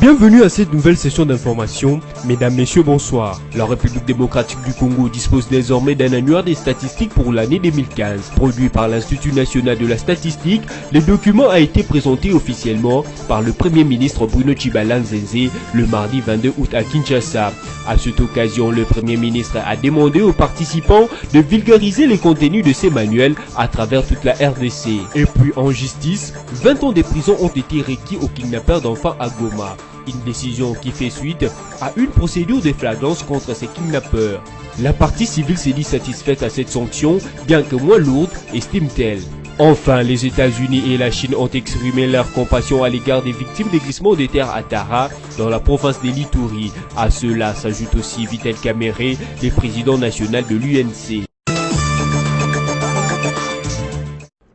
Bienvenue à cette nouvelle session d'information. Mesdames, Messieurs, bonsoir. La République démocratique du Congo dispose désormais d'un annuaire des statistiques pour l'année 2015. Produit par l'Institut national de la statistique, le document a été présenté officiellement par le Premier ministre Bruno Tshibala Nzenze le mardi 22 août à Kinshasa. À cette occasion, le Premier ministre a demandé aux participants de vulgariser les contenus de ces manuels à travers toute la RDC. Et puis en justice, 20 ans de prison ont été requis aux kidnappeurs d'enfants à Goma. Une décision qui fait suite à une procédure de flagrance contre ces kidnappeurs. La partie civile s'est dit satisfaite à cette sanction, bien que moins lourde, estime-t-elle. Enfin, les États-Unis et la Chine ont exprimé leur compassion à l'égard des victimes des glissements de terre à Tara, dans la province de l'Ituri. À cela s'ajoute aussi Vital Kamerhe, le président national de l'UNC.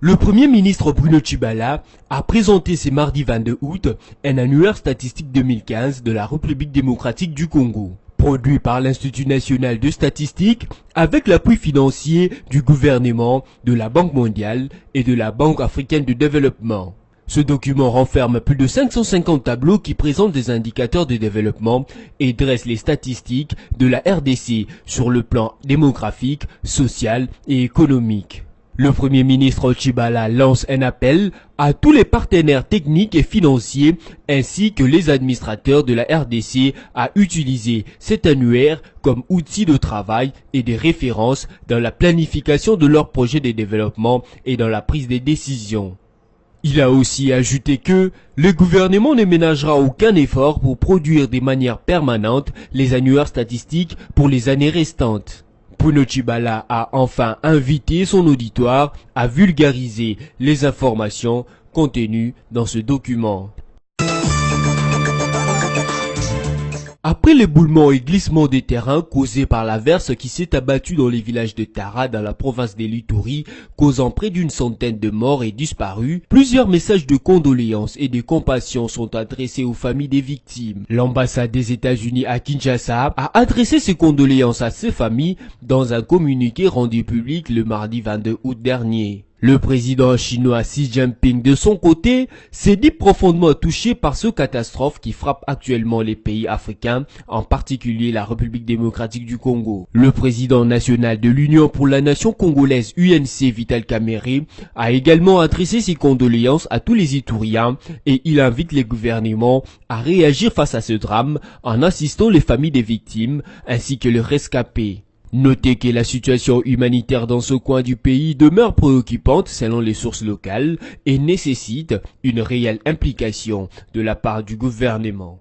Le Premier ministre Bruno Tshibala a présenté ce mardi 22 août un annuaire statistique 2015 de la République démocratique du Congo, produit par l'Institut national de statistique avec l'appui financier du gouvernement, de la Banque mondiale et de la Banque africaine de développement. Ce document renferme plus de 550 tableaux qui présentent des indicateurs de développement et dresse les statistiques de la RDC sur le plan démographique, social et économique. Le Premier ministre Tshibala lance un appel à tous les partenaires techniques et financiers ainsi que les administrateurs de la RDC à utiliser cet annuaire comme outil de travail et de référence dans la planification de leurs projets de développement et dans la prise des décisions. Il a aussi ajouté que le gouvernement ne ménagera aucun effort pour produire de manière permanente les annuaires statistiques pour les années restantes. Bruno Tshibala a enfin invité son auditoire à vulgariser les informations contenues dans ce document. Après l'éboulement et glissement des terrains causés par l'averse qui s'est abattue dans les villages de Tara dans la province de l'Ituri, causant près d'une centaine de morts et disparus, plusieurs messages de condoléances et de compassion sont adressés aux familles des victimes. L'ambassade des États-Unis à Kinshasa a adressé ses condoléances à ces familles dans un communiqué rendu public le mardi 22 août dernier. Le président chinois Xi Jinping, de son côté, s'est dit profondément touché par ce catastrophe qui frappe actuellement les pays africains, en particulier la République démocratique du Congo. Le président national de l'Union pour la nation congolaise UNC, Vital Kamerhe, a également adressé ses condoléances à tous les Ituriens et il invite les gouvernements à réagir face à ce drame en assistant les familles des victimes ainsi que les rescapés. Notez que la situation humanitaire dans ce coin du pays demeure préoccupante selon les sources locales et nécessite une réelle implication de la part du gouvernement.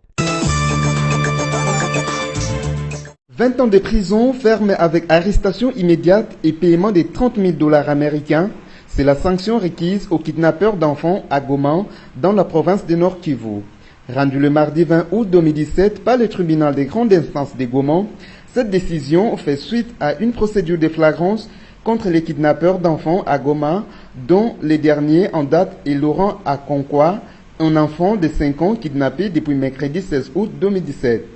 20 ans de prison ferme avec arrestation immédiate et paiement de 30 000 $ américains, c'est la sanction requise aux kidnappeurs d'enfants à Goma dans la province de Nord Kivu. Rendu le mardi 20 août 2017 par le tribunal des grandes instances de Goma, cette décision fait suite à une procédure de flagrance contre les kidnappeurs d'enfants à Goma, dont les derniers en date est Laurent Akonkwa, un enfant de 5 ans kidnappé depuis mercredi 16 août 2017.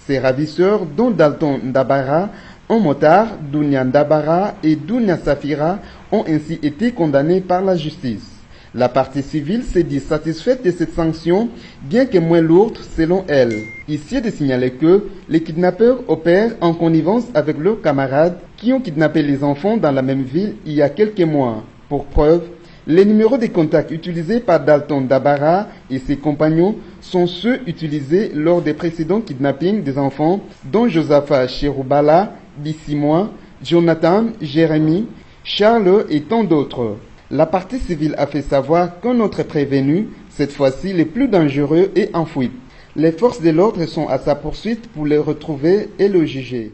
Ses ravisseurs, dont Dalton Ndabara, un motard, Dounia Ndabara et Dounia Safira, ont ainsi été condamnés par la justice. La partie civile s'est dit satisfaite de cette sanction, bien que moins lourde selon elle. Ici est de signaler que les kidnappeurs opèrent en connivence avec leurs camarades qui ont kidnappé les enfants dans la même ville il y a quelques mois. Pour preuve, les numéros de contact utilisés par Dalton Dabara et ses compagnons sont ceux utilisés lors des précédents kidnappings des enfants, dont Josapha Cherubala, 16 mois, Jonathan, Jérémy, Charles et tant d'autres. La partie civile a fait savoir qu'un autre prévenu, cette fois-ci le plus dangereux, est en fuite. Les forces de l'ordre sont à sa poursuite pour le retrouver et le juger.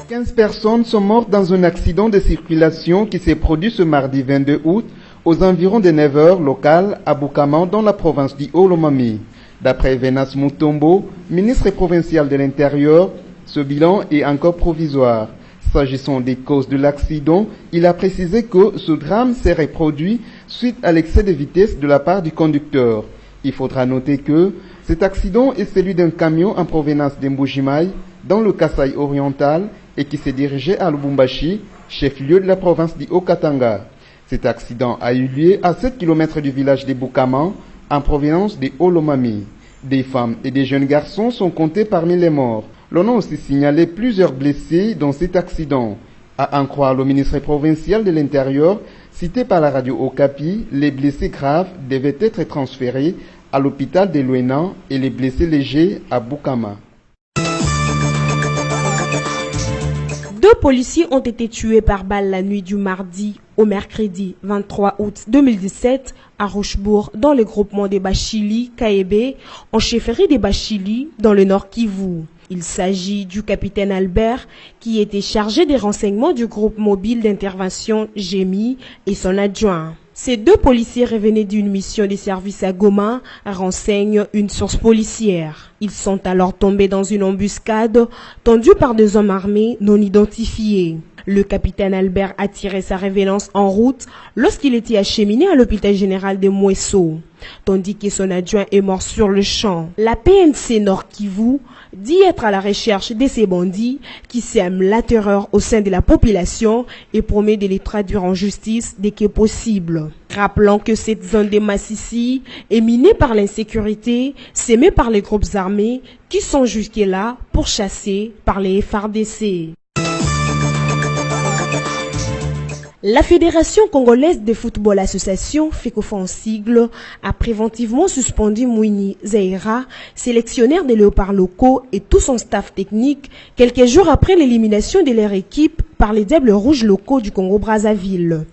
15 personnes sont mortes dans un accident de circulation qui s'est produit ce mardi 22 août aux environs de 9 h locales à Bukaman dans la province d'Iolomami. D'après Venas Mutombo, ministre provincial de l'Intérieur, ce bilan est encore provisoire. S'agissant des causes de l'accident, il a précisé que ce drame serait produit suite à l'excès de vitesse de la part du conducteur. Il faudra noter que cet accident est celui d'un camion en provenance d'Mbujimai, dans le Kasaï oriental, et qui s'est dirigé à Lubumbashi, chef-lieu de la province du Haut-Katanga. Cet accident a eu lieu à 7 km du village de Bukaman, en provenance de Olomami. Des femmes et des jeunes garçons sont comptés parmi les morts. L'on a aussi signalé plusieurs blessés dans cet accident. À en croire le ministre provincial de l'Intérieur, cité par la radio Okapi, les blessés graves devaient être transférés à l'hôpital de Luena et les blessés légers à Bukama. 2 policiers ont été tués par balle la nuit du mardi au mercredi 23 août 2017 à Rochebourg dans le groupement des Bachili, Kaébé, en chefferie des Bachili dans le Nord Kivu. Il s'agit du capitaine Albert qui était chargé des renseignements du groupe mobile d'intervention GEMI et son adjoint. Ces 2 policiers revenaient d'une mission de service à Goma, renseigne une source policière. Ils sont alors tombés dans une embuscade tendue par 2 hommes armés non identifiés. Le capitaine Albert a tiré sa révérence en route lorsqu'il était acheminé à l'hôpital général de Mouesso, tandis que son adjoint est mort sur le champ. La PNC Nord Kivu dit être à la recherche de ces bandits qui sèment la terreur au sein de la population et promet de les traduire en justice dès que possible. Rappelons que cette zone de Massissi est minée par l'insécurité, sémée par les groupes armés qui sont jusque-là pourchassés par les FARDC. La Fédération congolaise de football association, FECOFA en sigle, a préventivement suspendu Mouini Zaira, sélectionnaire des léopards locaux et tout son staff technique, quelques jours après l'élimination de leur équipe par les Diables Rouges locaux du Congo-Brazzaville.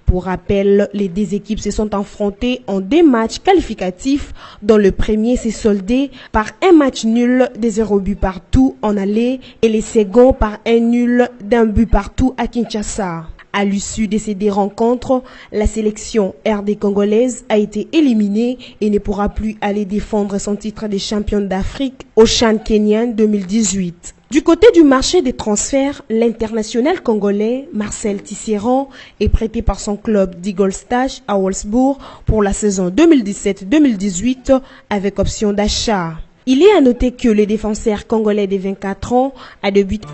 Pour rappel, les 2 équipes se sont affrontées en 2 matchs qualificatifs, dont le premier s'est soldé par un match nul de 0 but partout en aller et le second par un nul d'1 but partout à Kinshasa. À l'issue de ces 2 rencontres, la sélection RD congolaise a été éliminée et ne pourra plus aller défendre son titre de championne d'Afrique au CHAN Kenyan 2018. Du côté du marché des transferts, l'international congolais Marcel Tisserand est prêté par son club d'Igolstadt à Wolfsburg pour la saison 2017-2018 avec option d'achat. Il est à noter que le défenseur congolais de 24 ans a débuté.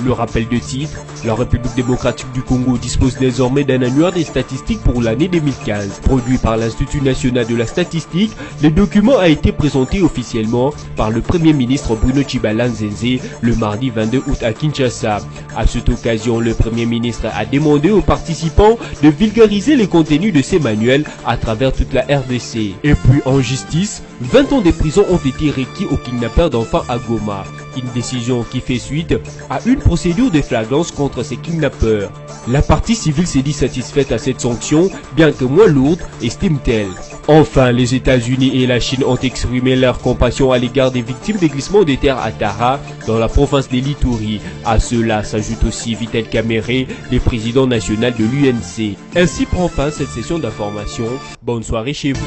Le rappel de titre, la République démocratique du Congo dispose désormais d'un annuaire des statistiques pour l'année 2015. Produit par l'Institut national de la statistique, le document a été présenté officiellement par le Premier ministre Bruno Tshibala Nzenze le mardi 22 août à Kinshasa. À cette occasion, le Premier ministre a demandé aux participants de vulgariser les contenus de ces manuels à travers toute la RDC. Et puis en justice, 20 ans de prison ont été requis aux kidnappeurs d'enfants à Goma. Une décision qui fait suite à une procédure de flagrance contre ces kidnappeurs. La partie civile s'est dit satisfaite à cette sanction, bien que moins lourde, estime-t-elle. Enfin, les États-Unis et la Chine ont exprimé leur compassion à l'égard des victimes des glissements de terre à Tara, dans la province de l'Ituri. À cela s'ajoute aussi Vital Kamerhe, le président national de l'UNC. Ainsi prend fin cette session d'information. Bonne soirée chez vous.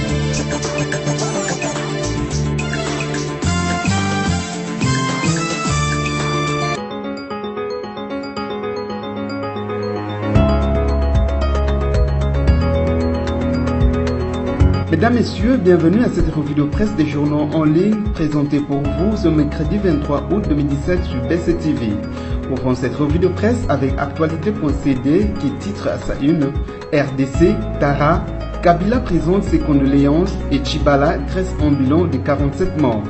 Mesdames, Messieurs, bienvenue à cette revue de presse des journaux en ligne présentée pour vous ce mercredi 23 août 2017 sur BCTV. Ouvrons cette revue de presse avec Actualité.cd qui titre à sa une RDC, Tara, Kabila présente ses condoléances et Tshibala dresse un bilan de 47 morts.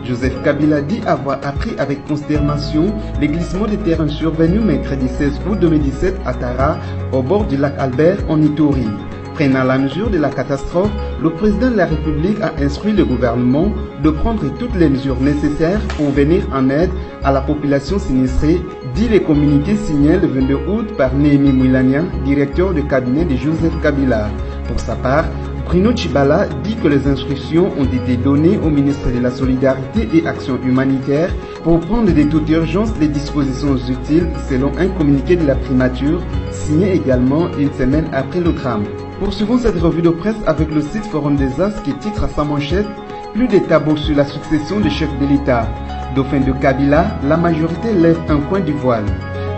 Joseph Kabila dit avoir appris avec consternation les glissements de terrain survenus mercredi 16 août 2017 à Tara, au bord du lac Albert en Ituri. Prenant la mesure de la catastrophe, le président de la République a instruit le gouvernement de prendre toutes les mesures nécessaires pour venir en aide à la population sinistrée, dit les communiqués signés le 22 août par Néhémie Mouilania, directeur de cabinet de Joseph Kabila. Pour sa part, Bruno Tshibala dit que les instructions ont été données au ministre de la Solidarité et Action humanitaire pour prendre de toute urgence les dispositions utiles selon un communiqué de la primature signé également une semaine après le drame. Poursuivons cette revue de presse avec le site Forum des As qui titre à sa manchette « Plus de tabous sur la succession des chefs de l'État ». Dauphin de Kabila, la majorité lève un coin du voile.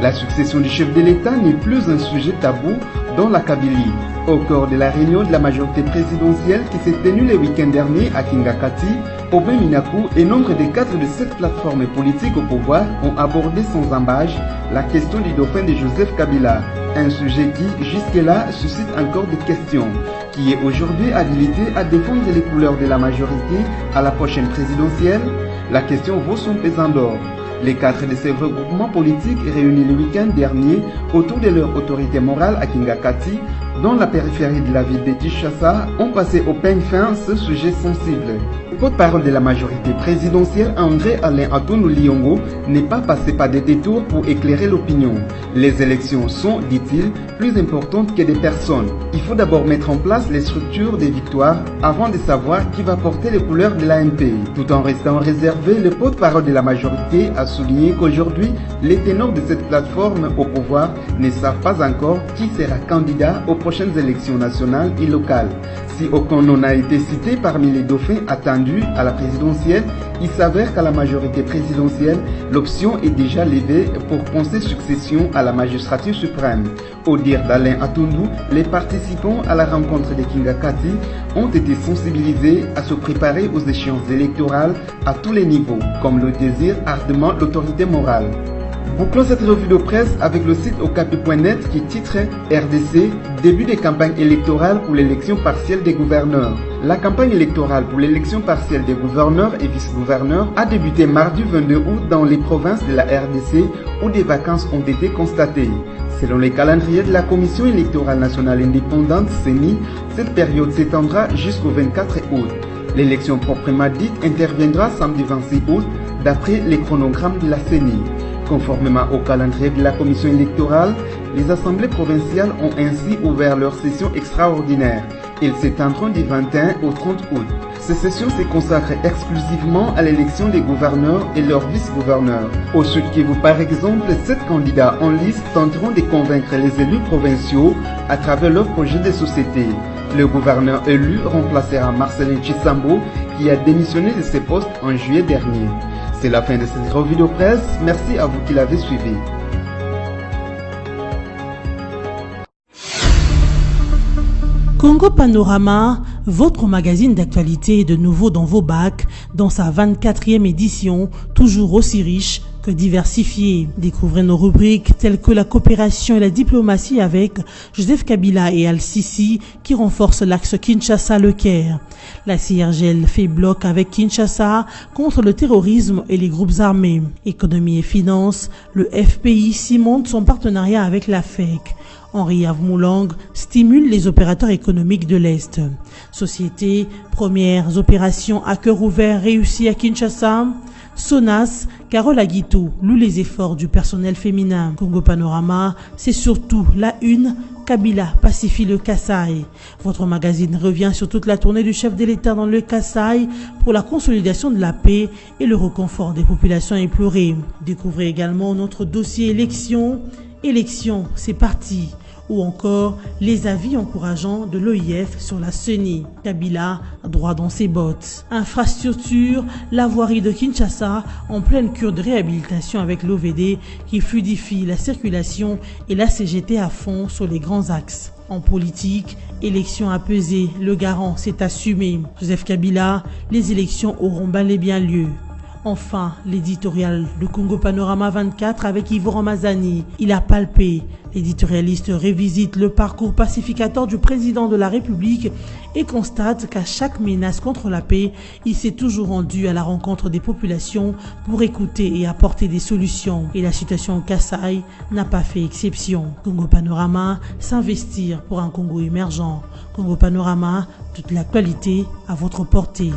La succession du chef de l'État n'est plus un sujet tabou dans la Kabylie. Au cours de la réunion de la majorité présidentielle qui s'est tenue le week-end dernier à Kingakati, Aubin Minakou et nombre de cadres de cette plateforme politique au pouvoir ont abordé sans embâche la question du dauphin de Joseph Kabila, un sujet qui, jusque-là, suscite encore des questions, qui est aujourd'hui habilité à défendre les couleurs de la majorité à la prochaine présidentielle. La question vaut son pesant d'or. Les cadres de ces regroupements politiques réunis le week-end dernier autour de leur autorité morale à Kingakati, dans la périphérie de la ville de Kinshasa, ont passé au peigne fin ce sujet sensible. Le porte-parole de la majorité présidentielle, André-Alain Atonou Liongo, n'est pas passé par des détours pour éclairer l'opinion. Les élections sont, dit-il, plus importantes que des personnes. Il faut d'abord mettre en place les structures des victoires avant de savoir qui va porter les couleurs de l'AMP. Tout en restant réservé, le porte-parole de la majorité a souligné qu'aujourd'hui, les ténors de cette plateforme au pouvoir ne savent pas encore qui sera candidat aux prochaines élections nationales et locales. Si aucun nom n'a été cité parmi les dauphins attendus à la présidentielle, il s'avère qu'à la majorité présidentielle, l'option est déjà levée pour penser succession à la magistrature suprême. Au dire d'Alain Atoundou, les participants à la rencontre de Kingakati ont été sensibilisés à se préparer aux échéances électorales à tous les niveaux, comme le désire ardemment l'autorité morale. Bouclons cette revue de presse avec le site okapi.net qui titre RDC, début des campagnes électorales pour l'élection partielle des gouverneurs. La campagne électorale pour l'élection partielle des gouverneurs et vice-gouverneurs a débuté mardi 22 août dans les provinces de la RDC où des vacances ont été constatées. Selon les calendriers de la Commission électorale nationale indépendante CENI, cette période s'étendra jusqu'au 24 août. L'élection proprement dite interviendra samedi 26 août d'après les chronogrammes de la CENI. Conformément au calendrier de la commission électorale, les assemblées provinciales ont ainsi ouvert leur session extraordinaire. Elles s'étendront du 21 au 30 août. Ces sessions se consacrent exclusivement à l'élection des gouverneurs et leurs vice-gouverneurs. Au Sud Kivu, par exemple, 7 candidats en liste tenteront de convaincre les élus provinciaux à travers leur projet de société. Le gouverneur élu remplacera Marcelin Chisambo qui a démissionné de ses postes en juillet dernier. C'est la fin de cette revue de presse. Merci à vous qui l'avez suivi. Congo Panorama, votre magazine d'actualité est de nouveau dans vos bacs, dans sa 24e édition, toujours aussi riche que diversifiée. Découvrez nos rubriques telles que la coopération et la diplomatie avec Joseph Kabila et Al-Sisi qui renforcent l'axe Kinshasa-Le Caire. La CIRGL fait bloc avec Kinshasa contre le terrorisme et les groupes armés. Économie et finances, le FPI cimente son partenariat avec la FEC. Henri Avmoulang stimule les opérateurs économiques de l'Est. Société, premières opérations à cœur ouvert réussies à Kinshasa. Sonas, Carole Aguito loue les efforts du personnel féminin. Congo Panorama, c'est surtout la une. Kabila pacifie le Kasaï. Votre magazine revient sur toute la tournée du chef de l'État dans le Kasaï pour la consolidation de la paix et le reconfort des populations éplorées. Découvrez également notre dossier élections. Élections, c'est parti. Ou encore les avis encourageants de l'OIF sur la CENI. Kabila droit dans ses bottes. Infrastructure, la voirie de Kinshasa en pleine cure de réhabilitation avec l'OVD qui fluidifie la circulation et la CGT à fond sur les grands axes. En politique, élections apaisées, le garant s'est assumé. Joseph Kabila, les élections auront bel et bien lieu. Enfin, l'éditorial de Congo Panorama 24 avec Yvo Ramazani. Il a palpé. L'éditorialiste revisite le parcours pacificateur du président de la République et constate qu'à chaque menace contre la paix, il s'est toujours rendu à la rencontre des populations pour écouter et apporter des solutions. Et la situation au Kasaï n'a pas fait exception. Congo Panorama, s'investir pour un Congo émergent. Congo Panorama, toute l'actualité à votre portée.